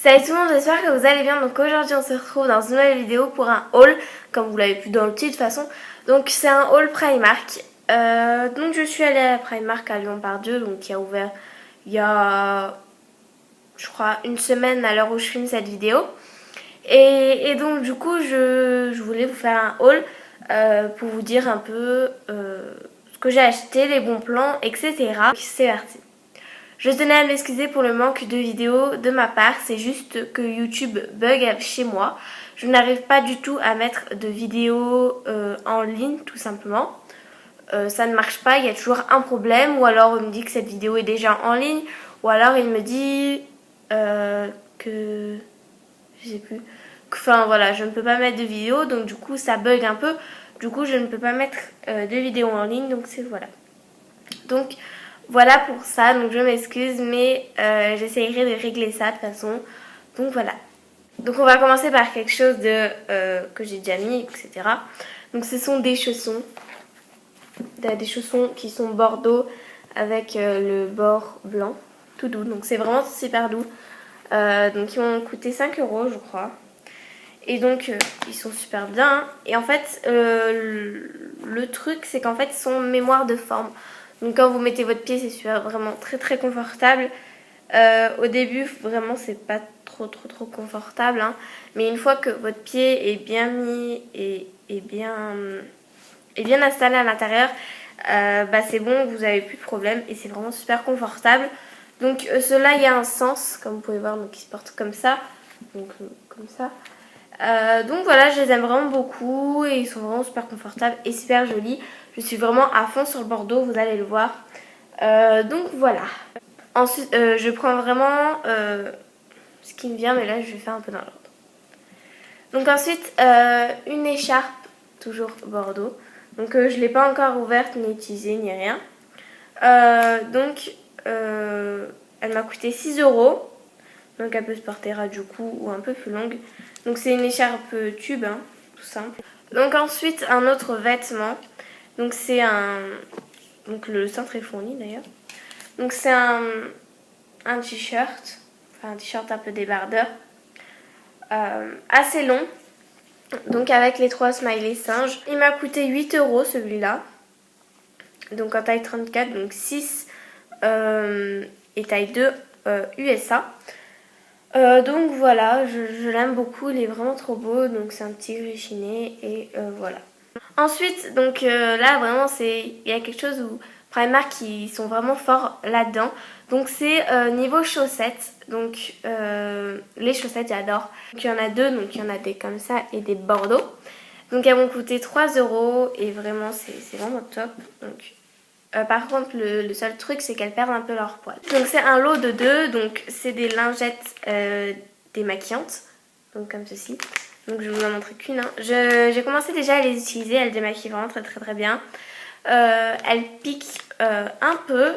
Salut tout le monde, j'espère que vous allez bien. Donc aujourd'hui on se retrouve dans une nouvelle vidéo pour un haul, comme vous l'avez vu dans le titre de toute façon. Donc c'est un haul Primark. Donc je suis allée à la Primark à Lyon-Part-Dieu, donc qui a ouvert il y a, je crois, une semaine à l'heure où je filme cette vidéo. Et donc du coup je voulais vous faire un haul pour vous dire un peu ce que j'ai acheté, les bons plans, etc. C'est parti. Je tenais à m'excuser pour le manque de vidéos de ma part, c'est juste que YouTube bug chez moi. Je n'arrive pas du tout à mettre de vidéos en ligne tout simplement. Ça ne marche pas, il y a toujours un problème, ou alors il me dit que cette vidéo est déjà en ligne, ou alors il me dit que... je sais plus. Enfin voilà, je ne peux pas mettre de vidéo, donc du coup ça bug un peu. Du coup je ne peux pas mettre de vidéos en ligne, donc c'est voilà. Donc voilà pour ça, donc je m'excuse, mais j'essayerai de régler ça de toute façon. Donc voilà. Donc on va commencer par quelque chose de que j'ai déjà mis, etc. Donc ce sont des chaussons. Des chaussons qui sont bordeaux avec le bord blanc, tout doux. Donc c'est vraiment super doux. Donc ils m'ont coûté 5 € je crois. Et donc ils sont super bien. Et en fait le truc c'est qu'en fait ils sont mémoire de forme. Donc quand vous mettez votre pied c'est super, vraiment très très confortable. Au début vraiment c'est pas trop confortable hein. Mais une fois que votre pied est bien mis et bien installé à l'intérieur, bah c'est bon, vous avez plus de problème et c'est vraiment super confortable. Donc ceux-là il y a un sens comme vous pouvez voir, donc ils se portent comme ça, donc comme ça. Donc voilà, je les aime vraiment beaucoup et ils sont vraiment super confortables et super jolis. Je suis vraiment à fond sur le bordeaux, vous allez le voir. Donc voilà. Ensuite, je prends vraiment ce qui me vient, mais là je vais faire un peu dans l'ordre. Donc ensuite, une écharpe, toujours bordeaux. Donc je ne l'ai pas encore ouverte, ni utilisée, ni rien. Donc elle m'a coûté 6 €. Donc elle peut se porter ras du cou ou un peu plus longue. Donc c'est une écharpe tube, hein, tout simple. Donc ensuite un autre vêtement. Donc c'est un... Donc le cintre est fourni d'ailleurs. Donc c'est un t-shirt. Enfin un t-shirt un peu débardeur. Assez long. Donc avec les 3 smileys singes. Il m'a coûté 8 € celui-là. Donc en taille 34. Donc 6 et taille 2 USA. Donc voilà, je l'aime beaucoup, il est vraiment trop beau, donc c'est un petit gris chiné et voilà. Ensuite, donc là vraiment il y a quelque chose où Primark qui sont vraiment forts là-dedans. Donc c'est niveau chaussettes, donc les chaussettes j'adore. Donc il y en a deux, donc il y en a des comme ça et des bordeaux. Donc elles m'ont coûté 3 € et vraiment c'est vraiment top. Donc par contre, le seul truc, c'est qu'elles perdent un peu leur poil. Donc c'est un lot de 2, donc c'est des lingettes démaquillantes, donc comme ceci. Donc je vais vous en montrer qu'une. Hein. J'ai commencé déjà à les utiliser, elles démaquillent vraiment très bien. Elles piquent un peu,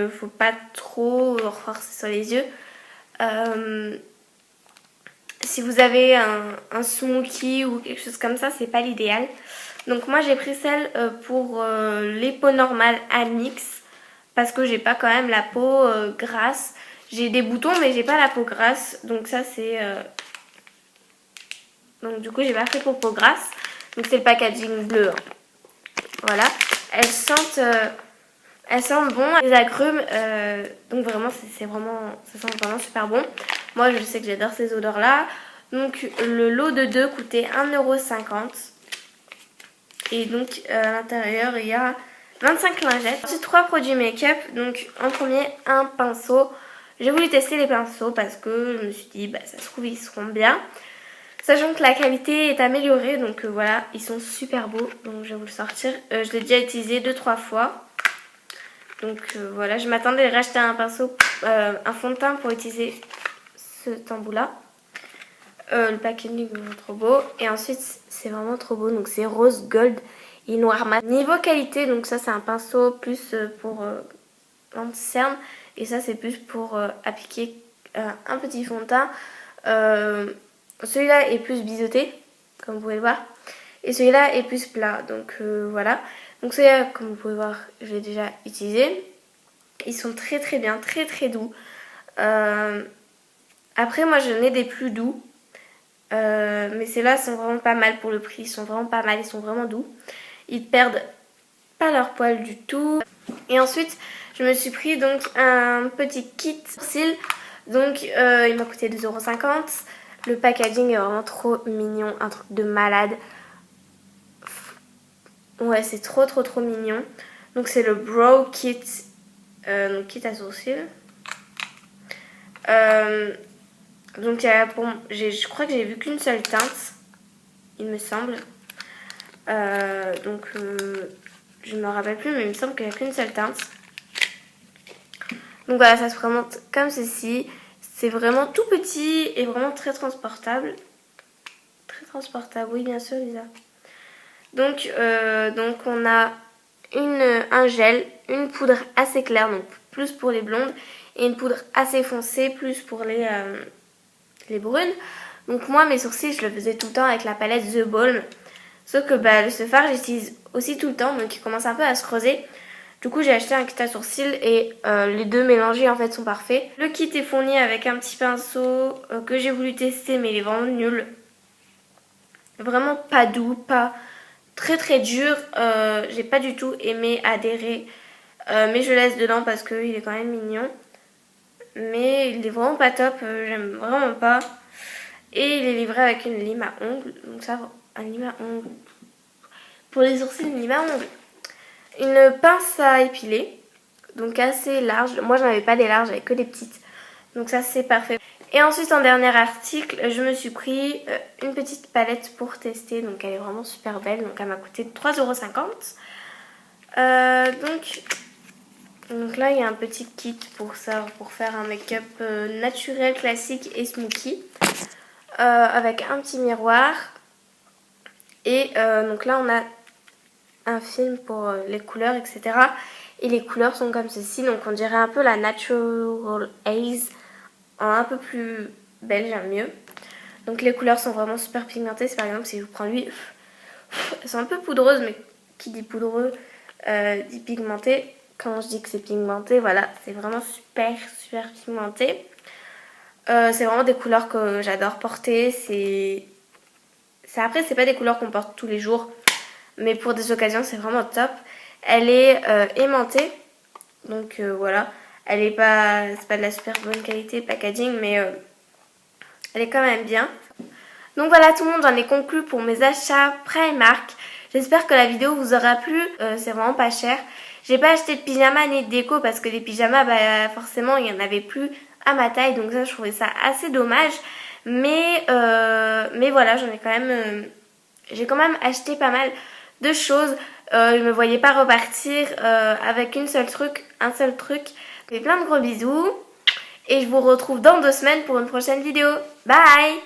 faut pas trop renforcer sur les yeux. Si vous avez un smoky ou quelque chose comme ça, c'est pas l'idéal. Donc moi j'ai pris celle pour les peaux normales à mix parce que j'ai pas quand même la peau grasse. J'ai des boutons mais j'ai pas la peau grasse. Donc ça c'est... Donc du coup j'ai pas pris pour peau grasse. Donc c'est le packaging bleu. Hein. Voilà. Elles sentent bon, les agrumes. Donc vraiment ça sent vraiment super bon. Moi je sais que j'adore ces odeurs là. Donc le lot de 2 coûtait 1,50 €. Et donc à l'intérieur il y a 25 lingettes. Ensuite 3 produits make-up. Donc en premier un pinceau. J'ai voulu tester les pinceaux parce que je me suis dit bah ça se trouve ils seront bien. Sachant que la qualité est améliorée. Donc voilà, ils sont super beaux. Donc je vais vous le sortir. Je l'ai déjà utilisé 2-3 fois. Donc voilà, je m'attendais à racheter un pinceau, un fond de teint pour utiliser cet embout là. Le packaging est vraiment trop beau. Et ensuite c'est vraiment trop beau. Donc c'est rose gold et noir mat. Niveau qualité, donc ça c'est un pinceau plus pour anti-cerne. Et ça c'est plus pour appliquer un petit fond de teint. Celui-là est plus biseauté, comme vous pouvez le voir. Et celui-là est plus plat. Donc voilà. Donc celui-là, comme vous pouvez voir, je l'ai déjà utilisé. Ils sont très bien, très doux. Après moi j'en ai des plus doux. Mais ceux-là sont vraiment pas mal pour le prix. Ils sont vraiment pas mal, ils sont vraiment doux. Ils perdent pas leur poil du tout. Et ensuite je me suis pris donc un petit kit sourcils. Donc il m'a coûté 2,50 €. Le packaging est vraiment trop mignon, un truc de malade. Ouais, c'est trop mignon. Donc c'est le Brow Kit, donc kit à sourcils. Donc je crois que j'ai vu qu'une seule teinte, il me semble. Je me rappelle plus, mais il me semble qu'il n'y a qu'une seule teinte. Donc voilà, ça se présente comme ceci. C'est vraiment tout petit et vraiment très transportable. Très transportable, oui bien sûr Lisa. Donc on a un gel, une poudre assez claire, donc plus pour les blondes, et une poudre assez foncée, plus pour les brunes. Donc moi mes sourcils je le faisais tout le temps avec la palette The Balm. Sauf que ce fard j'utilise aussi tout le temps, donc il commence un peu à se creuser. Du coup j'ai acheté un kit à sourcils et les deux mélangés en fait sont parfaits. Le kit est fourni avec un petit pinceau que j'ai voulu tester mais il est vraiment nul. Vraiment pas doux, pas très dur. J'ai pas du tout aimé adhérer. Mais je laisse dedans parce qu'il est quand même mignon. Mais il est vraiment pas top, j'aime vraiment pas. Et il est livré avec une lime à ongles. Donc ça, un lime à ongles. Pour les sourcils, une lime à ongles. Une pince à épiler. Donc assez large. Moi j'en avais pas des larges, j'avais que des petites. Donc ça c'est parfait. Et ensuite en dernier article, je me suis pris une petite palette pour tester. Donc elle est vraiment super belle. Donc elle m'a coûté 3,50 €. Donc là il y a un petit kit pour ça, pour faire un make-up naturel, classique et smoky. Avec un petit miroir. Et donc là on a un film pour les couleurs, etc. Et les couleurs sont comme ceci. Donc on dirait un peu la Natural Haze en un peu plus belle, j'aime mieux. Donc les couleurs sont vraiment super pigmentées. Par exemple si je prends lui, elles sont un peu poudreuses, mais qui dit poudreux dit pigmenté. Quand je dis que c'est pigmenté, voilà, c'est vraiment super pigmenté. C'est vraiment des couleurs que j'adore porter. Après c'est pas des couleurs qu'on porte tous les jours, mais pour des occasions c'est vraiment top. Elle est aimantée, donc voilà. Elle est pas, c'est pas de la super bonne qualité packaging, mais elle est quand même bien. Donc voilà tout le monde, j'en ai conclu pour mes achats Primark. J'espère que la vidéo vous aura plu, c'est vraiment pas cher. J'ai pas acheté de pyjama ni de déco parce que les pyjamas, forcément il y en avait plus à ma taille, donc ça je trouvais ça assez dommage. Mais voilà, j'ai quand même acheté pas mal de choses. Je me voyais pas repartir avec un seul truc. Je fais plein de gros bisous et je vous retrouve dans 2 semaines pour une prochaine vidéo. Bye!